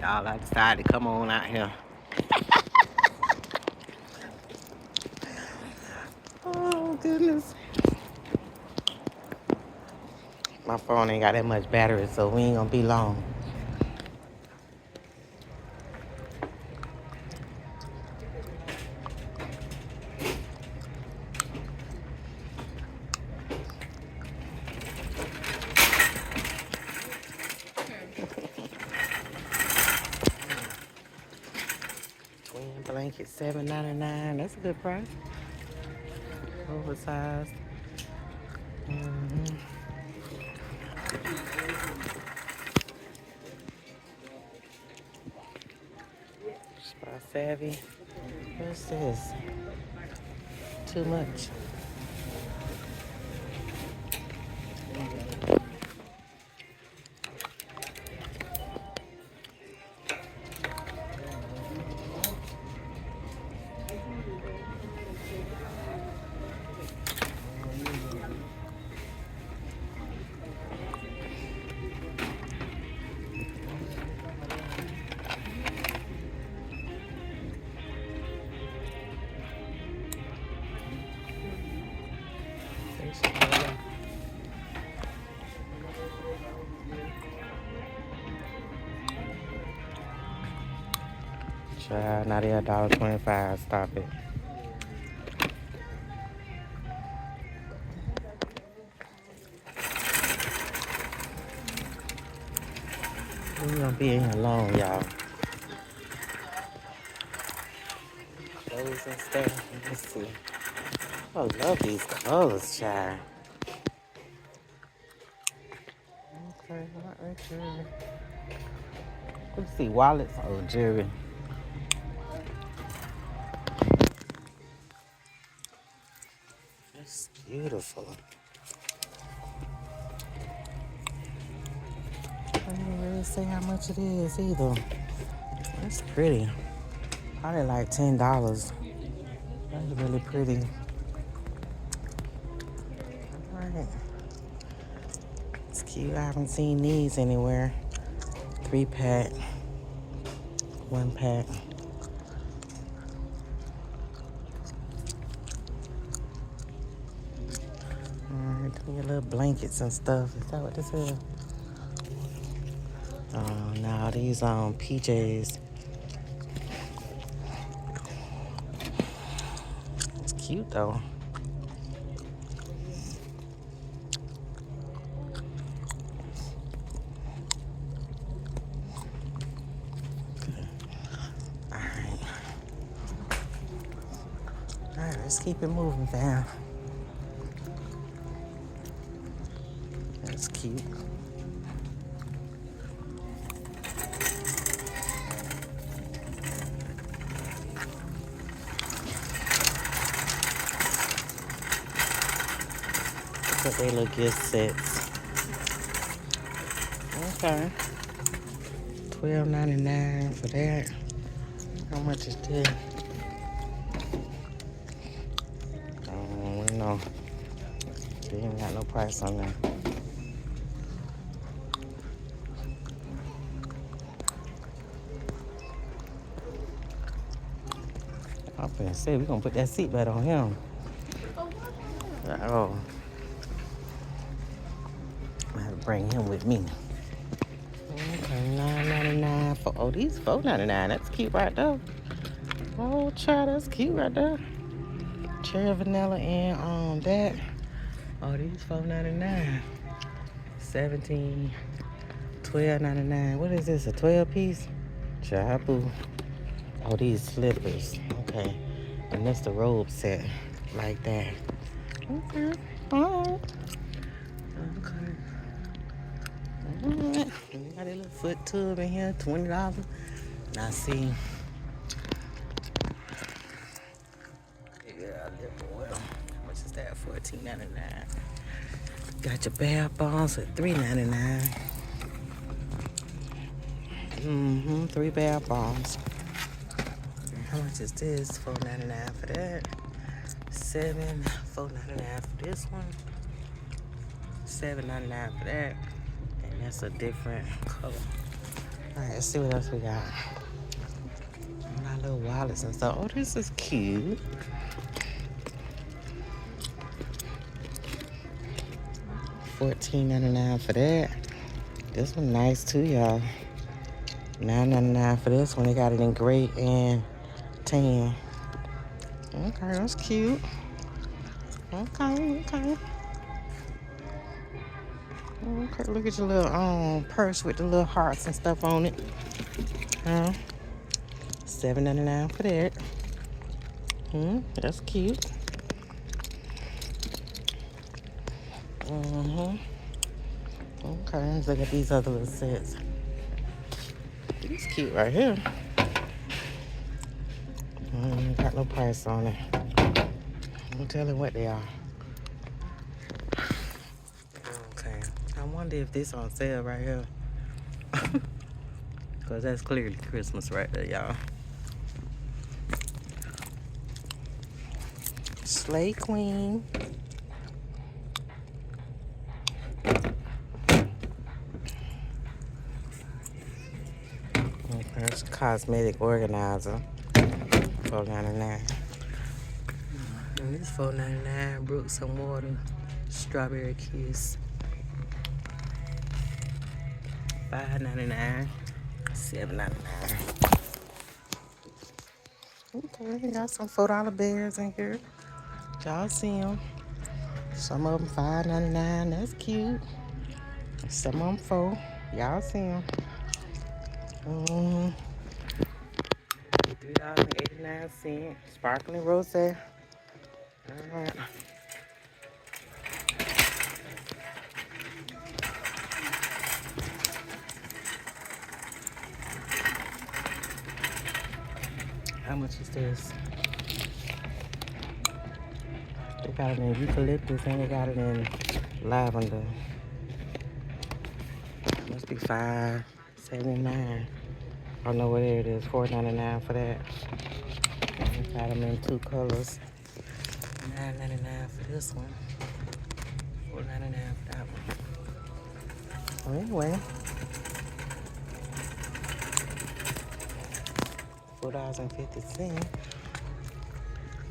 Y'all, I decided to come on out here. Oh, goodness. My phone ain't got that much battery, so we ain't gonna be long. Twin blanket, $7.99. That's a good price. Oversized. Mm-hmm. Spy Savvy. What's this? Too much. Child, not $1.25. Stop it. We're gonna be in here long, y'all. Clothes and stuff. Let's see. I love these colors, child. Okay, right there. Let's see, wallets. Oh, jewelry. It's beautiful. I didn't really say how much it is either. It's pretty. Probably like $10. That's really pretty. Alright. It's cute. I haven't seen these anywhere. 3-pack. 1-pack. Alright, give me your little blankets and stuff. Is that what this is? Oh, no, these PJs. It's cute though. Alright, let's keep it moving, fam. That's cute. But they look gift sets. Okay. $12.99 for that. How much is this? We know. They ain't got no price on that. I'm finna say we're gonna put that seatbelt on him. Oh. I have to bring him with me. Okay, $9.99 for these $4.99. That's cute right there. Oh, child, that's cute right there. Cherry vanilla and that. Oh, these $4.99. 17, $12.99. What is this? A 12-piece? Child, boo. Oh, these slippers. Okay, and that's the robe set like that. Okay. All right. Okay. Alright, we got a little foot tub in here, $20. Now see, yeah, well, how much is that? $14.99. Got your bath bombs at $3.99. 3 bath bombs. How much is this? $4.99 for that. $4.99 for this one. $7.99 for that. And that's a different color. All right, let's see what else we got. My little wallets and stuff. Oh, this is cute. $14.99 for that. This one nice too, y'all. $9.99 for this one. They got it in gray and tan. Okay, that's cute. Okay. Okay, look at your little purse with the little hearts and stuff on it. $7.99 for that. That's cute. Okay, let's look at these other little sets. These cute right here. Got no price on it. I'm telling what they are. Okay, I wonder if this on sale right here. Because that's clearly Christmas right there, y'all. Slay Queen. That's a cosmetic organizer. $4.99. And this $4.99. Brooks and Water. Strawberry Kiss. $5.99. $7.99. Okay, we got some $4 bears in here. Y'all see them. Some of them $5.99. That's cute. Some of them $4. Y'all see them. $3.89. Sparkling rose. All right. How much is this? They got it in eucalyptus and they got it in lavender. Must be $5.79. I don't know what it is. $4.99 for that. And got them in 2 colors. $9.99 for this one. $4.99 for that one. Well, anyway, $4.50.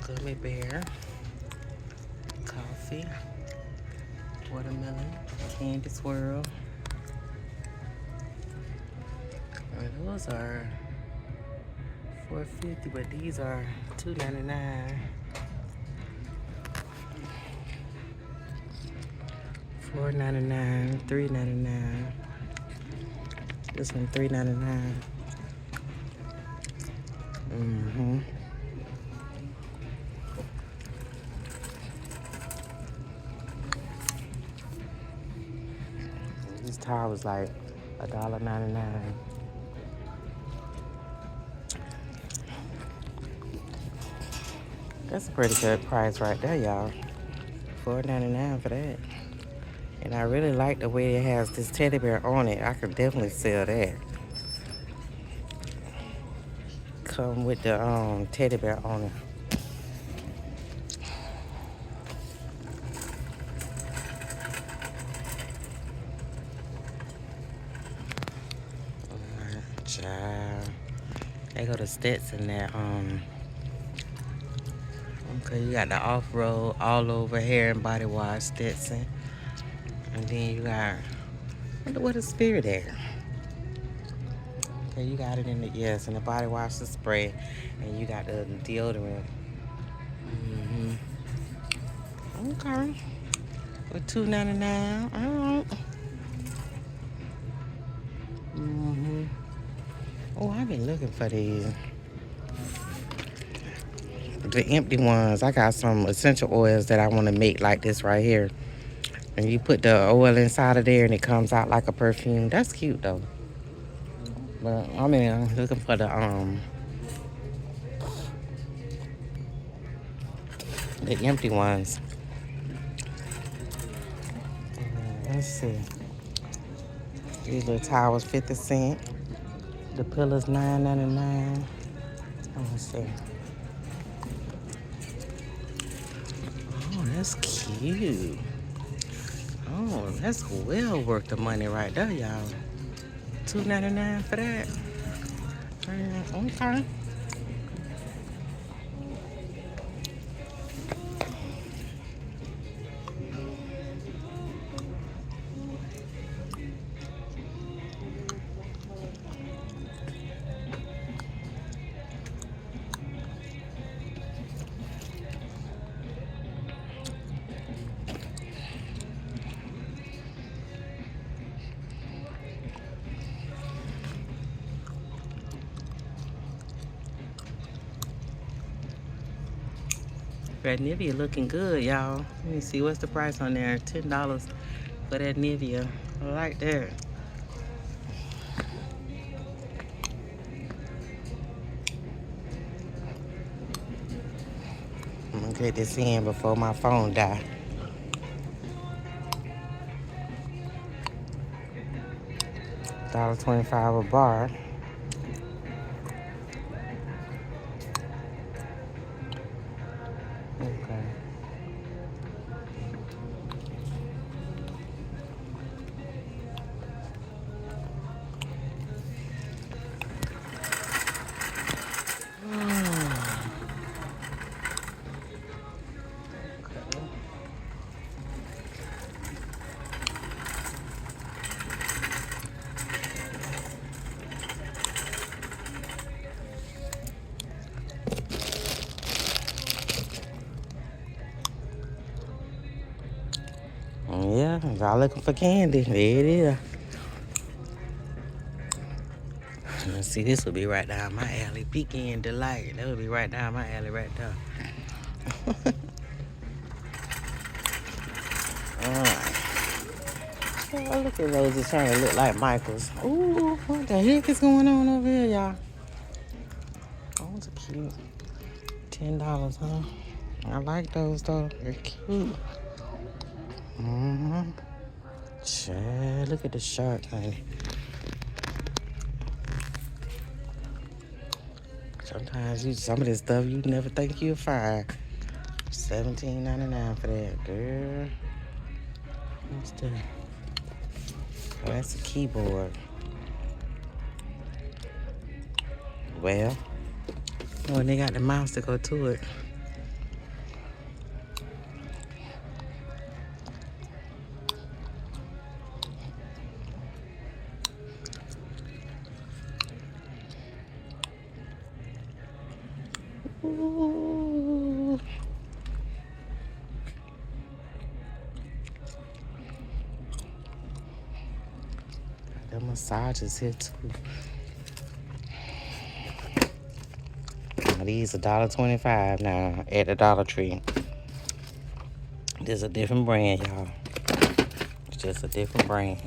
Gummy bear. Coffee. Watermelon. Candy swirl. And those are $4.50, but these are $2.99. $4.99, $3.99. This one $3.99. This towel was like $1.99. That's a pretty good price right there, y'all. $4.99 for that. And I really like the way it has this teddy bear on it. I could definitely sell that. Come with the teddy bear on it. Alright, child. They go to Stetson there. Okay, you got the off-road all over hair and body wash Stetson. And then you got, I wonder what is Spirit there. Okay, you got it in the, yes, in the body wash, the spray. And you got the deodorant. Okay. With $2.99. Alright. Oh, I've been looking for these. The empty ones. I got some essential oils that I want to make like this right here. And you put the oil inside of there and it comes out like a perfume. That's cute though. But I mean, I'm looking for the empty ones. Let's see. These little towels 50 cents. The pillows $9.99. Let's see. Oh, that's cute. Oh, that's well worth the money right there, y'all. $2.99 for that. Okay. That Nivea looking good, y'all. Let me see, what's the price on there? $10 for that Nivea. I like that. I'm gonna get this in before my phone die. $1.25 a bar. Okay. Yeah, y'all looking for candy. There it is. Let's see, this will be right down my alley. Pecan Delight. That would be right down my alley right there. Alright. Oh, look at those. It's trying to look like Michael's. Ooh, what the heck is going on over here, y'all? Oh, those are cute. $10, huh? I like those, though. They're cute. Mm-hmm. Chad, look at the shark, honey. Sometimes some of this stuff you never think you'll find. $17.99 for that, girl. What's that? Oh, that's a keyboard. Well, oh, and they got the mouse to go to it. Ooh. The massages here too. Now, these $1.25 now at the Dollar Tree. This is a different brand, y'all. It's just a different brand.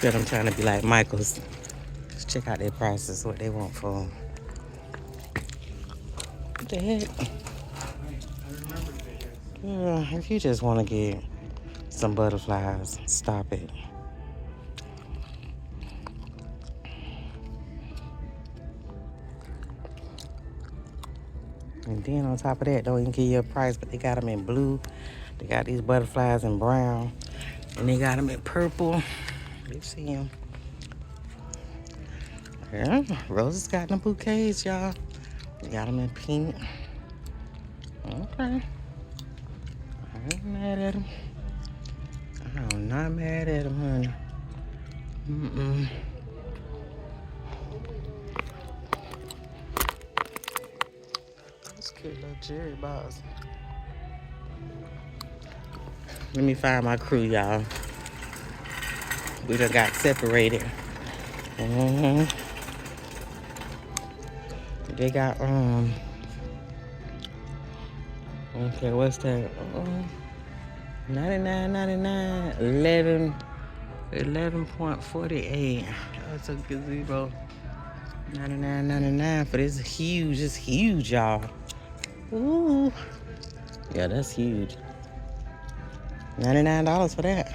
That I'm trying to be like Michael's. Let's check out their prices, what they want for them. What the heck? Yeah, if you just want to get some butterflies, stop it. And then on top of that, don't even give you a price, but they got them in blue. They got these butterflies in brown. And they got them in purple. You see them. Yeah, Rosa's got them bouquets, y'all. They got them in pink. Okay. I ain't mad at them. I'm not mad at them, honey. Mm-mm. That's cute little Jerry box. Let me find my crew, y'all. We done got separated. They got, okay, what's that? $99.99, 11.48. That's a gazebo. $99.99 for this huge. It's huge, y'all. Ooh. Yeah, that's huge. $99 for that.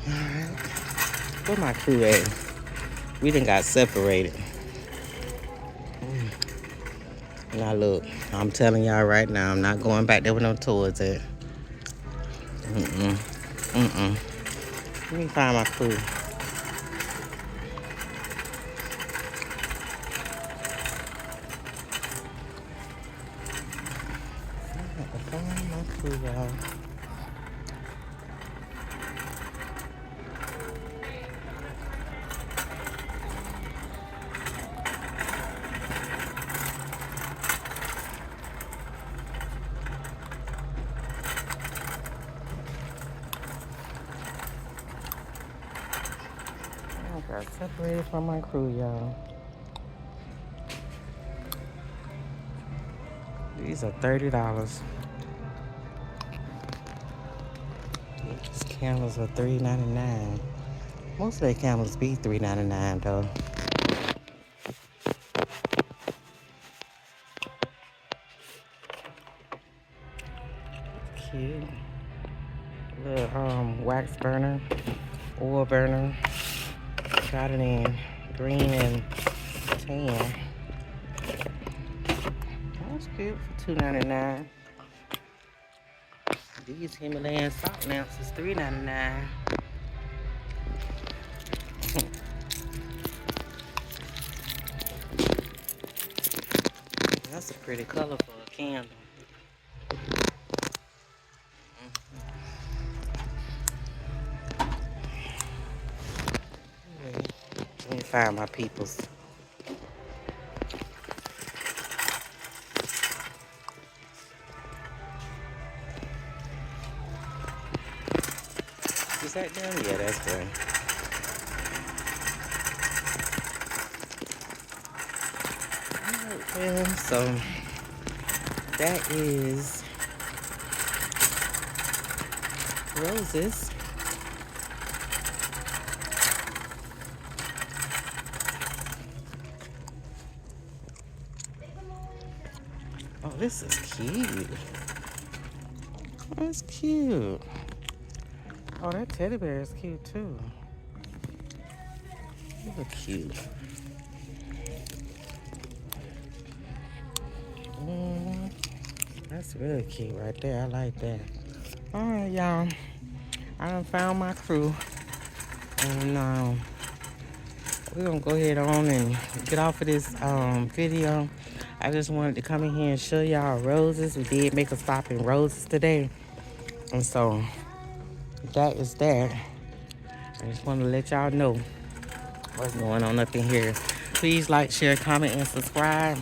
Alright. Where my crew at? We done got separated. Now look, I'm telling y'all right now, I'm not going back there with no toys at. Let me find my crew. Find my crew, y'all. I got separated from my crew, y'all. These are $30. These candles are $3.99. Most of their candles be $3.99 though. Cute. Little wax burner, oil burner. Got it in green and tan. That's cute for $2.99. These Himalayan salt lamps is $3.99. That's a pretty color for a candle. Let me find my peoples. Is that them? Yeah, that's them. Alright, well, so that is roses. Oh, this is cute. That's cute. Oh, that teddy bear is cute too. You look cute. That's really cute right there. I like that. All right, y'all. I done found my crew. And we're going to go ahead on and get off of this video. I just wanted to come in here and show y'all roses. We did make a stop in roses today. And so that is that. I just want to let y'all know what's going on up in here. Please like, share, comment, and subscribe.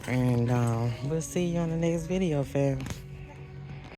And we'll see you on the next video, fam.